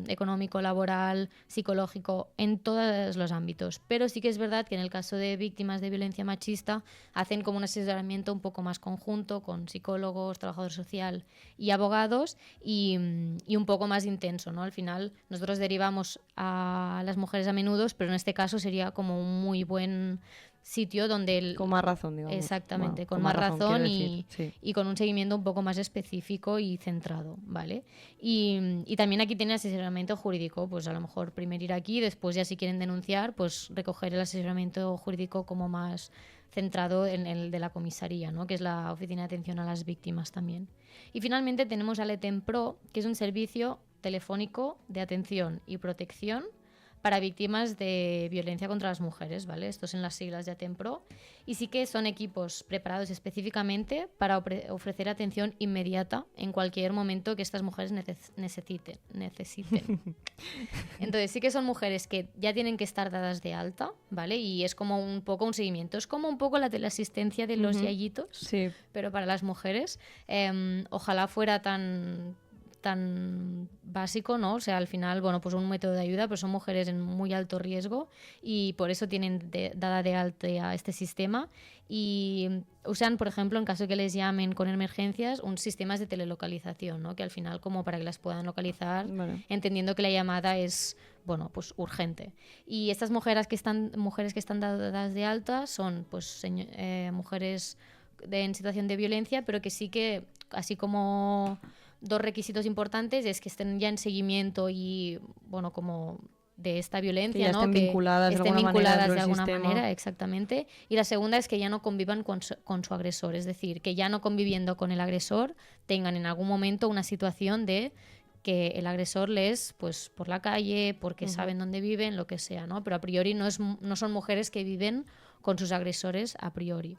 económico, laboral, psicológico, en todos los ámbitos. Pero sí que es verdad que en el caso de víctimas de violencia machista hacen como un asesoramiento un poco más conjunto con psicólogos, trabajador social y abogados y un poco más intenso, ¿no? Al final nosotros derivamos a las mujeres a menudo, pero en este caso sería como un muy buen sitio donde... Con más razón, digamos. Exactamente, bueno, con más razón y con un seguimiento un poco más específico y centrado, ¿vale? Y también aquí tiene asesoramiento jurídico, pues a lo mejor primero ir aquí, después ya si quieren denunciar, pues recoger el asesoramiento jurídico como más centrado en el de la comisaría, ¿no? Que es la Oficina de Atención a las Víctimas también. Y finalmente tenemos al ATEMPRO, que es un servicio telefónico de atención y protección para víctimas de violencia contra las mujeres, ¿vale? Estos son las siglas de ATEMPRO. Y sí que son equipos preparados específicamente para ofrecer atención inmediata en cualquier momento que estas mujeres necesiten. Entonces sí que son mujeres que ya tienen que estar dadas de alta, ¿vale? Y es como un poco un seguimiento. Es como un poco la teleasistencia de los yayitos, sí, pero para las mujeres. Ojalá fuera tan básico, ¿no? O sea, al final, bueno, pues un método de ayuda, pero son mujeres en muy alto riesgo y por eso tienen dada de alta a este sistema y usan, por ejemplo, en caso que les llamen con emergencias, un sistemas de telelocalización, ¿no? Que al final como para que las puedan localizar, entendiendo que la llamada es, bueno, pues urgente. Y estas mujeres que están dadas de alta son, pues, mujeres en situación de violencia, pero que sí que, así como... Dos requisitos importantes es que estén ya en seguimiento y, bueno, como de esta violencia, que ya estén ¿no? vinculadas que estén vinculadas de alguna sistema. manera, exactamente. Y la segunda es que ya no convivan con su agresor, es decir, que ya no conviviendo con el agresor tengan en algún momento una situación de que el agresor les pues por la calle, porque saben dónde viven, lo que sea, ¿no? Pero a priori no son mujeres que viven con sus agresores a priori.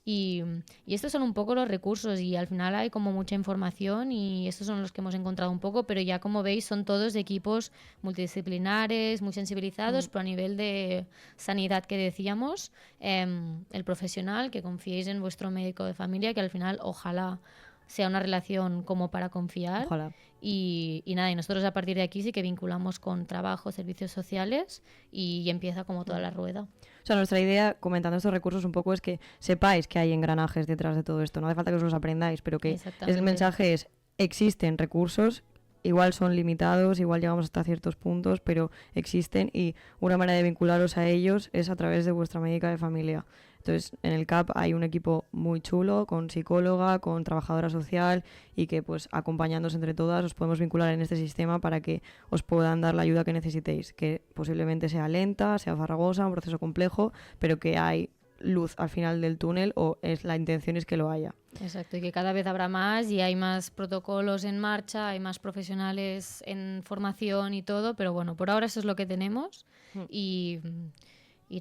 Y estos son un poco los recursos y al final hay como mucha información y estos son los que hemos encontrado un poco, pero ya como veis son todos de equipos multidisciplinares, muy sensibilizados, pero a nivel de sanidad que decíamos, el profesional, que confiéis en vuestro médico de familia, que al final ojalá sea una relación como para confiar. Ojalá. Y nada, y nosotros a partir de aquí sí que vinculamos con trabajo, servicios sociales y empieza como toda la rueda. O sea, nuestra idea, comentando estos recursos un poco, es que sepáis que hay engranajes detrás de todo esto. No hace falta que os los aprendáis, pero que el mensaje es, existen recursos, igual son limitados, igual llegamos hasta ciertos puntos, pero existen y una manera de vincularos a ellos es a través de vuestra médica de familia. Entonces, en el CAP hay un equipo muy chulo, con psicóloga, con trabajadora social y que, pues, acompañándoos entre todas, os podemos vincular en este sistema para que os puedan dar la ayuda que necesitéis, que posiblemente sea lenta, sea farragosa, un proceso complejo, pero que hay luz al final del túnel o la intención es que lo haya. Exacto, y que cada vez habrá más y hay más protocolos en marcha, hay más profesionales en formación y todo, pero bueno, por ahora eso es lo que tenemos y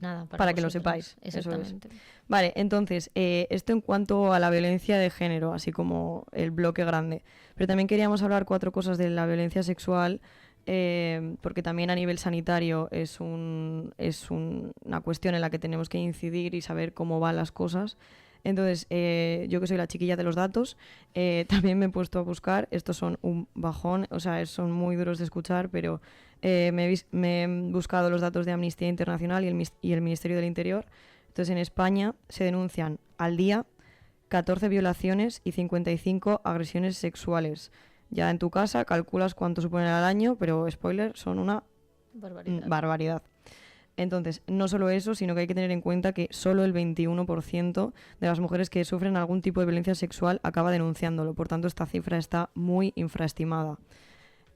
nada, para que lo sepáis. Exactamente. Eso es. Vale, entonces, esto en cuanto a la violencia de género, así como el bloque grande. Pero también queríamos hablar 4 cosas de la violencia sexual, porque también a nivel sanitario es una cuestión en la que tenemos que incidir y saber cómo van las cosas. Entonces, yo que soy la chiquilla de los datos, también me he puesto a buscar. Estos son un bajón, o sea, son muy duros de escuchar, pero me he buscado los datos de Amnistía Internacional y el Ministerio del Interior. Entonces, en España se denuncian al día 14 violaciones y 55 agresiones sexuales. Ya en tu casa calculas cuánto suponen al año, pero spoiler, son una barbaridad. Entonces, no solo eso, sino que hay que tener en cuenta que solo el 21% de las mujeres que sufren algún tipo de violencia sexual acaba denunciándolo. Por tanto, esta cifra está muy infraestimada.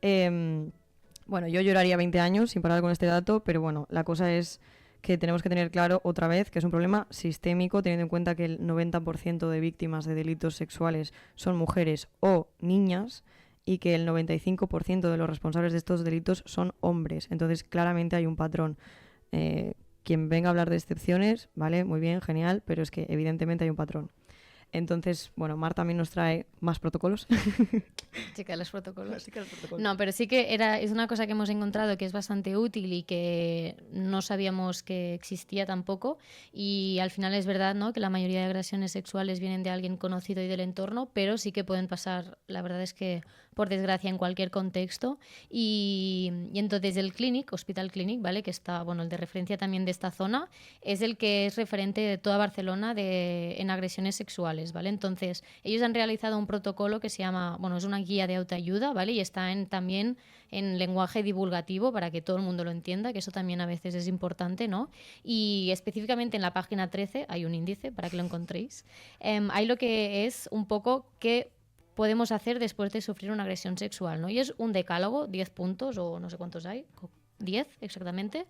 Bueno, yo lloraría 20 años sin parar con este dato, pero bueno, la cosa es que tenemos que tener claro otra vez que es un problema sistémico, teniendo en cuenta que el 90% de víctimas de delitos sexuales son mujeres o niñas y que el 95% de los responsables de estos delitos son hombres. Entonces, claramente hay un patrón. Quien venga a hablar de excepciones, vale, muy bien, genial, pero es que evidentemente hay un patrón. Entonces, bueno, Mar también nos trae más protocolos. Chica de los protocolos. No, pero sí que es una cosa que hemos encontrado que es bastante útil y que no sabíamos que existía tampoco. Y al final es verdad, ¿no?, que la mayoría de agresiones sexuales vienen de alguien conocido y del entorno, pero sí que pueden pasar, la verdad es que por desgracia en cualquier contexto. Y entonces el Hospital Clínic, ¿vale?, que está, bueno, el de referencia también de esta zona, es el que es referente de toda Barcelona en agresiones sexuales, ¿vale? Entonces, ellos han realizado un protocolo que se llama, bueno, es una guía de autoayuda, ¿vale? Y está también en lenguaje divulgativo para que todo el mundo lo entienda, que eso también a veces es importante, ¿no? Y específicamente en la página 13 hay un índice para que lo encontréis. Hay lo que es un poco qué podemos hacer después de sufrir una agresión sexual, ¿no? Y es un decálogo, 10 puntos o no sé cuántos hay, 10 exactamente,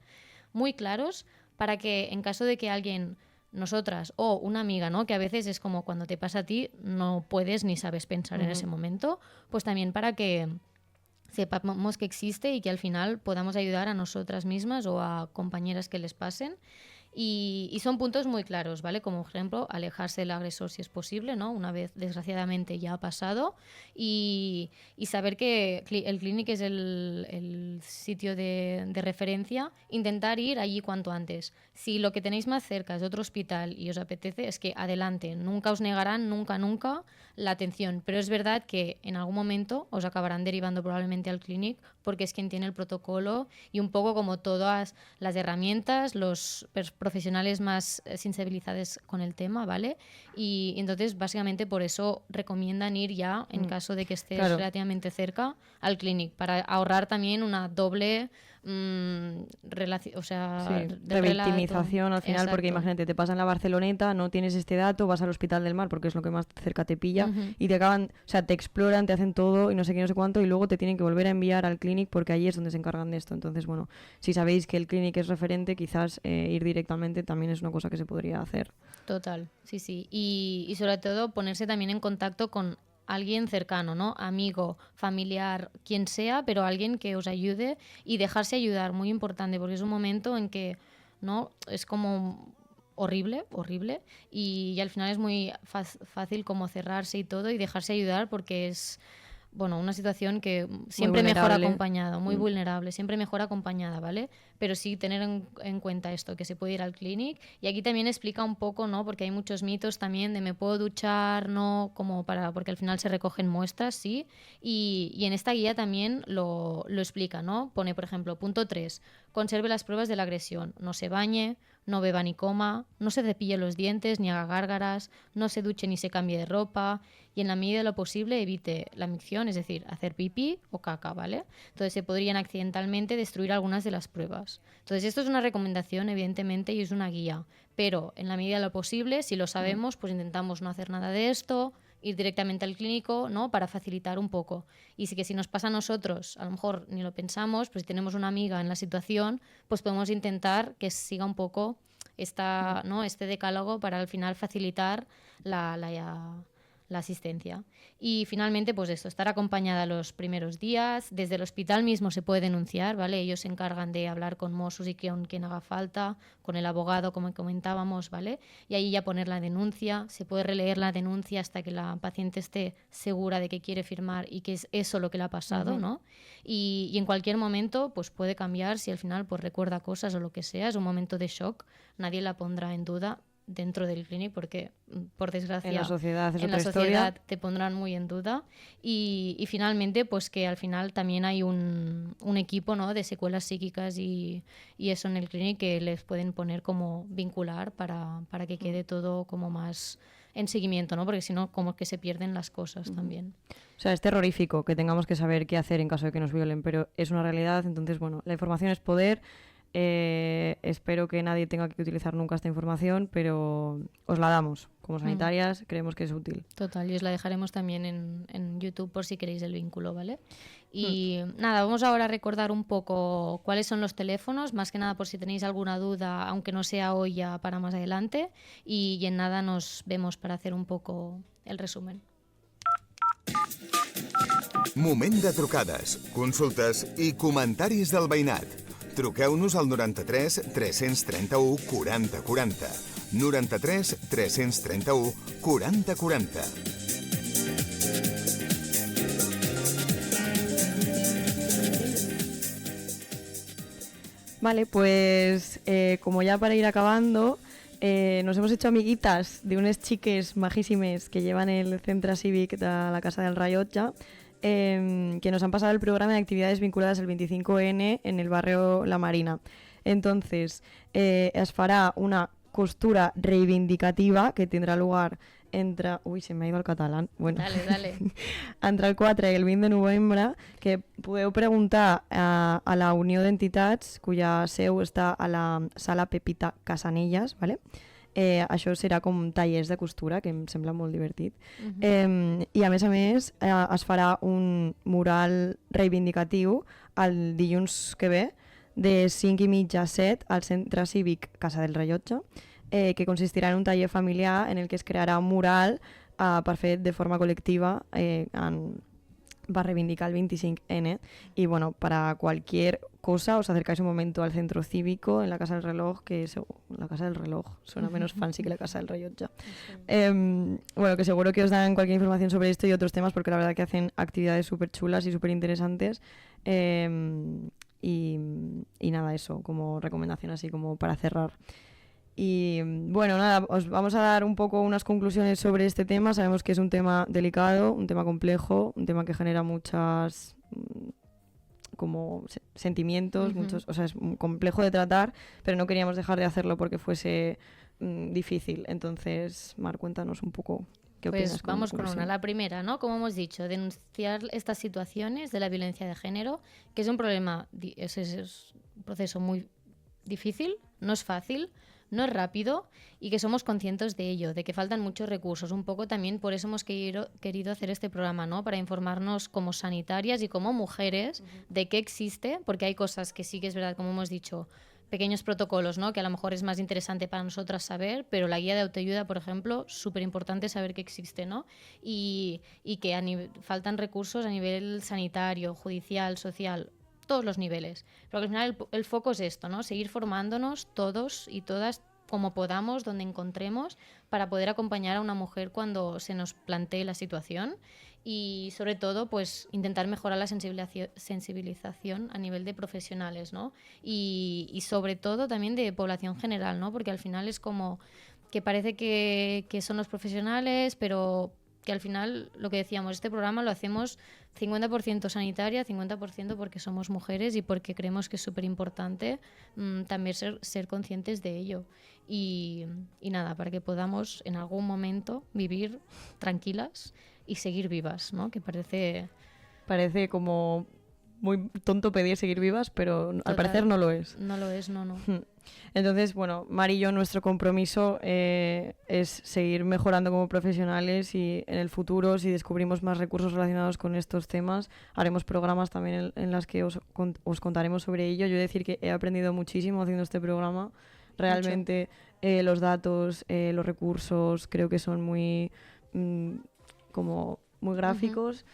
muy claros para que en caso de que alguien, nosotras o una amiga, ¿no?, que a veces es como cuando te pasa a ti, no puedes ni sabes pensar en ese momento, pues también para que sepamos que existe y que al final podamos ayudar a nosotras mismas o a compañeras que les pasen. Y son puntos muy claros, ¿vale? Como ejemplo, alejarse del agresor si es posible, ¿no?, una vez desgraciadamente ya ha pasado, y saber que el Clínic es el sitio de referencia, intentar ir allí cuanto antes. Si lo que tenéis más cerca es otro hospital y os apetece, es que adelante, nunca os negarán, nunca la atención, pero es verdad que en algún momento os acabarán derivando probablemente al Clínic porque es quien tiene el protocolo y un poco como todas las herramientas, los profesionales más sensibilizados con el tema, ¿vale? Y entonces básicamente por eso recomiendan ir ya, en caso de que estés relativamente cerca, al Clínic, para ahorrar también una doble revictimización al final. Exacto. Porque imagínate, te pasan la Barceloneta, no tienes este dato, vas al Hospital del Mar porque es lo que más cerca te pilla, y te acaban, o sea, te exploran, te hacen todo y no sé qué, no sé cuánto, y luego te tienen que volver a enviar al Clínic porque allí es donde se encargan de esto. Entonces, bueno, si sabéis que el Clínic es referente, quizás ir directamente también es una cosa que se podría hacer. Total, sí. Y sobre todo ponerse también en contacto con alguien cercano, ¿no? Amigo, familiar, quien sea, pero alguien que os ayude y dejarse ayudar, muy importante, porque es un momento en que, ¿no? Es como horrible, horrible, y al final es muy fácil como cerrarse y todo y dejarse ayudar porque es, bueno, una situación que siempre mejor acompañada, muy vulnerable, siempre mejor acompañada, ¿vale? Pero sí tener en cuenta esto, que se puede ir al clinic. Y aquí también explica un poco, ¿no? Porque hay muchos mitos también de me puedo duchar, ¿no? Como porque al final se recogen muestras, sí. Y en esta guía también lo explica, ¿no? Pone, por ejemplo, punto 3, conserve las pruebas de la agresión, no se bañe, no beba ni coma, no se cepille los dientes ni haga gárgaras, no se duche ni se cambie de ropa y en la medida de lo posible evite la micción, es decir, hacer pipí o caca, ¿vale? Entonces se podrían accidentalmente destruir algunas de las pruebas. Entonces esto es una recomendación, evidentemente, y es una guía, pero en la medida de lo posible, si lo sabemos, pues intentamos no hacer nada de esto, ir directamente al clínico, ¿no? Para facilitar un poco. Y sí que si nos pasa a nosotros, a lo mejor ni lo pensamos, pues si tenemos una amiga en la situación, pues podemos intentar que siga un poco ¿no? Este decálogo para al final facilitar la asistencia. Y finalmente, pues esto, estar acompañada los primeros días. Desde el hospital mismo se puede denunciar, ¿vale? Ellos se encargan de hablar con Mossos y con quien haga falta, con el abogado, como comentábamos, ¿vale? Y ahí ya poner la denuncia. Se puede releer la denuncia hasta que la paciente esté segura de que quiere firmar y que es eso lo que le ha pasado, ¿no? Y en cualquier momento, pues puede cambiar si al final pues recuerda cosas o lo que sea. Es un momento de shock. Nadie la pondrá en duda dentro del clínic porque, por desgracia, en la sociedad, en la sociedad te pondrán muy en duda. Y finalmente, pues que al final también hay un equipo, ¿no? De secuelas psíquicas y eso en el clínic que les pueden poner como vincular para que quede todo como más en seguimiento, ¿no? Porque si no, como que se pierden las cosas también. O sea, es terrorífico que tengamos que saber qué hacer en caso de que nos violen, pero es una realidad. Entonces, bueno, la información es poder. Espero que nadie tenga que utilizar nunca esta información, pero os la damos. Como sanitarias creemos que es útil. Total, y os la dejaremos también en YouTube por si queréis el vínculo, ¿vale? Y nada, vamos ahora a recordar un poco cuáles son los teléfonos, más que nada por si tenéis alguna duda, aunque no sea hoy, ya para más adelante. Y en nada nos vemos para hacer un poco el resumen. Moment de trucades, consultes i comentaris del veïnat. Truqueu-nos al 93 331 40 40. 93 331 40 40. Vale, pues como ya para ir acabando, nos hemos hecho amiguitas de unes xiques majísimes que llevan el Centre Cívic de la Casa del Rellotge, que nos han pasado el programa de actividades vinculadas al 25N en el barrio La Marina. Entonces, es farà una costura reivindicativa que tindrà lugar entre... Ui, se m'ha ido el català. Bueno. Dale. Entre el 4 i el 20 de novembre, que podeu preguntar a la Unió d'Entitats, cuya seu està a la sala Pepita Casanellas, ¿vale? Això serà com tallers de costura, que em sembla molt divertit. I a més, es farà un mural reivindicatiu el dilluns que ve, de 5:30 a 7 al Centre Cívic Casa del Rellotge, que consistirà en un taller familiar en el que es crearà un mural per fer de forma col·lectiva para reivindicar el 25N. Y bueno, para cualquier cosa os acercáis un momento al centro cívico en la Casa del Reloj, la Casa del Reloj suena menos fancy que la Casa del Rellotge. Bueno, que seguro que os dan cualquier información sobre esto y otros temas, porque la verdad que hacen actividades súper chulas y súper interesantes. Y nada, eso, como recomendación así como para cerrar. Y bueno, nada, os vamos a dar un poco unas conclusiones sobre este tema. Sabemos que es un tema delicado, un tema complejo, un tema que genera muchas como sentimientos, o sea, es complejo de tratar, pero no queríamos dejar de hacerlo porque fuese difícil. Entonces, Mar, cuéntanos un poco qué opinas. Pues vamos con una. La primera, ¿no? Como hemos dicho, denunciar estas situaciones de la violencia de género, que es un problema, es un proceso muy difícil, no es fácil, no es rápido y que somos conscientes de ello, de que faltan muchos recursos. Un poco también por eso hemos querido hacer este programa, ¿no? Para informarnos como sanitarias y como mujeres de qué existe, porque hay cosas que sí que es verdad, como hemos dicho, pequeños protocolos, ¿no? Que a lo mejor es más interesante para nosotras saber, pero la guía de autoayuda, por ejemplo, súper importante saber que existe, ¿no? Y que faltan recursos a nivel sanitario, judicial, social, todos los niveles. Pero al final el foco es esto, ¿no? Seguir formándonos todos y todas como podamos, donde encontremos, para poder acompañar a una mujer cuando se nos plantee la situación y sobre todo pues intentar mejorar la sensibilización a nivel de profesionales, ¿no? Y sobre todo también de población general, ¿no? Porque al final es como que parece que son los profesionales, pero que al final, lo que decíamos, este programa lo hacemos 50% sanitaria, 50% porque somos mujeres y porque creemos que es súper importante también ser conscientes de ello. Y nada, para que podamos en algún momento vivir tranquilas y seguir vivas, ¿no? Que Parece como muy tonto pedir seguir vivas, pero al parecer no lo es. No lo es, no. Entonces, bueno, Mar y yo, nuestro compromiso es seguir mejorando como profesionales y en el futuro, si descubrimos más recursos relacionados con estos temas, haremos programas también en las que os contaremos sobre ello. Yo he de decir que he aprendido muchísimo haciendo este programa. Realmente los datos, los recursos, creo que son muy gráficos.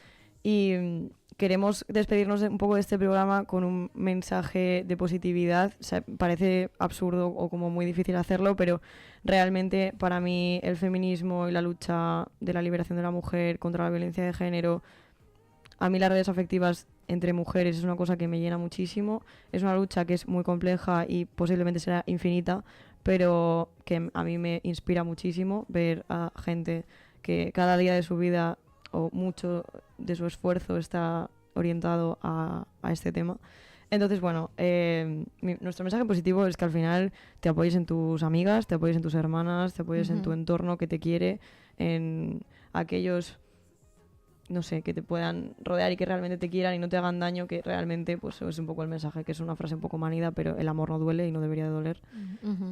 Y queremos despedirnos un poco de este programa con un mensaje de positividad. O sea, parece absurdo o como muy difícil hacerlo, pero realmente para mí el feminismo y la lucha de la liberación de la mujer contra la violencia de género, a mí las redes afectivas entre mujeres es una cosa que me llena muchísimo. Es una lucha que es muy compleja y posiblemente será infinita, pero que a mí me inspira muchísimo ver a gente que cada día de su vida o mucho de su esfuerzo está orientado a este tema. Entonces, bueno, nuestro mensaje positivo es que al final te apoyes en tus amigas, te apoyes en tus hermanas, te apoyes en tu entorno que te quiere, en aquellos, no sé, que te puedan rodear y que realmente te quieran y no te hagan daño, que realmente pues es un poco el mensaje, que es una frase un poco manida, pero el amor no duele y no debería de doler.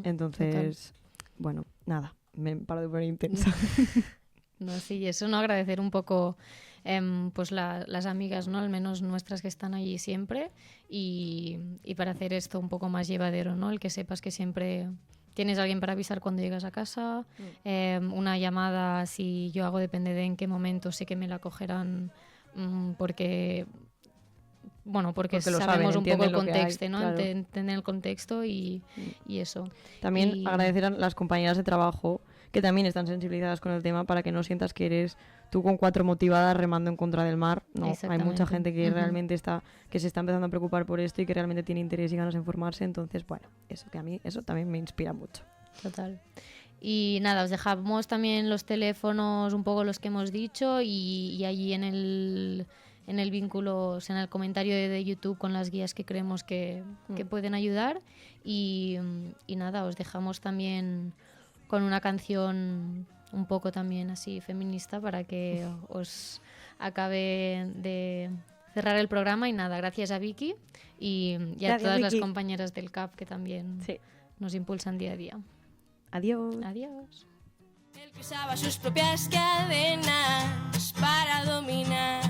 Entonces, bueno, nada, me paro de poner intensa. No, sí, eso, ¿no? Agradecer un poco pues las amigas, ¿no? Al menos nuestras que están allí siempre y para hacer esto un poco más llevadero, ¿no? El que sepas que siempre tienes a alguien para avisar cuando llegas a casa, una llamada, si yo hago, depende de en qué momento, sé que me la cogerán porque sabemos un poco el contexto, ¿no? Claro. Entender el contexto y eso. También agradecer a las compañeras de trabajo que también están sensibilizadas con el tema para que no sientas que eres tú con 4 motivadas remando en contra del mar. No, hay mucha gente que realmente que se está empezando a preocupar por esto y que realmente tiene interés y ganas de formarse. Entonces, bueno, eso que a mí eso también me inspira mucho. Total. Y nada, os dejamos también los teléfonos, un poco los que hemos dicho y allí en el vínculo, en el comentario de YouTube con las guías que creemos que pueden ayudar. Y nada, os dejamos también con una canción un poco también así feminista para que os acabe de cerrar el programa. Y nada, gracias a Vicky y a todas Vicky. Las compañeras del CAP que también nos impulsan día a día. Adiós. Adiós. El que usaba sus propias cadenas para dominar.